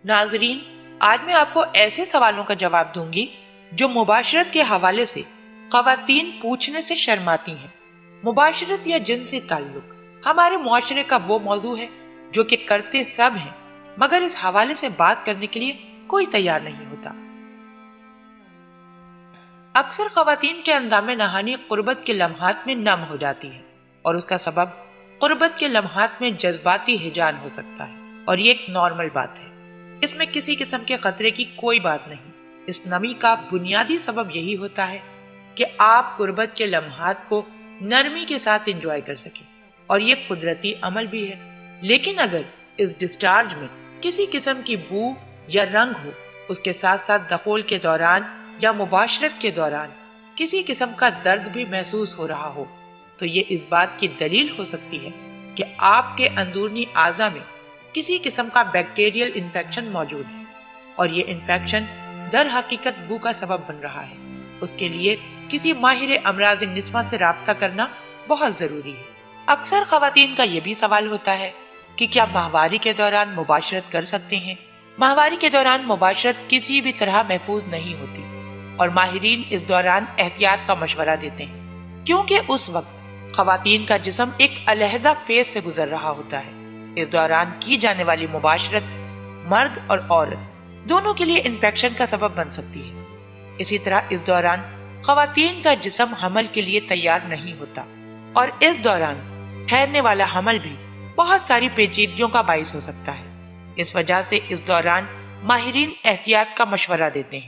नाजरीन, आज मैं आपको ऐसे सवालों का जवाब दूंगी जो मुबाशरत के हवाले से खवातीन पूछने से शर्माती हैं। मुबाशरत या जिनसी ताल्लुक हमारे मुआशरे का वो मौजू है जो कि करते सब हैं, मगर इस हवाले से बात करने के लिए कोई तैयार नहीं होता। अक्सर खवातीन के अंदामे नहानी कुर्बत के लम्हात में नम हो जाती है और उसका सबब कुर्बत के लम्हात में जज्बाती हिजान हो सकता है, और ये एक नॉर्मल बात है। इसमें किसी किस्म के खतरे की कोई बात नहीं। इस नमी का बुनियादी सबब यही होता है कि आप कुर्बत के लम्हात को नरमी के साथ एंजॉय कर सकें, और ये कुदरती अमल भी है। लेकिन अगर इस डिस्चार्ज में किसी किस्म की बू या रंग हो, उसके साथ साथ दखोल के दौरान या मुबाशरत के दौरान किसी किस्म का दर्द भी महसूस हो रहा हो, तो ये इस बात की दलील हो सकती है कि आपके अंदरूनी आज़ा में किसी किस्म का बैक्टीरियल इन्फेक्शन मौजूद है, और ये इन्फेक्शन दर हकीकत बू का सबब बन रहा है। उसके लिए किसी माहिर अमराज निस्वा से राब्ता करना बहुत जरूरी है। अक्सर खवातीन का ये भी सवाल होता है कि क्या माहवारी के दौरान मुबाशरत कर सकते हैं। माहवारी के दौरान मुबाशरत किसी भी तरह महफूज नहीं होती, और माहिरीन इस दौरान एहतियात का मशवरा देते हैं, क्योंकि उस वक्त खवातीन का जिस्म एक अलहदा फेज से गुजर रहा होता है। इस दौरान की जाने वाली मुबाशरत मर्द और औरत दोनों के लिए इन्फेक्शन का सबब बन सकती है। इसी तरह इस दौरान खवातीन का जिस्म हमल के लिए तैयार नहीं होता, और इस दौरान ठहरने वाला हमल भी बहुत सारी पेचीदगियों का बाइस हो सकता है। इस वजह से इस दौरान माहिरीन एहतियात का मशवरा देते हैं।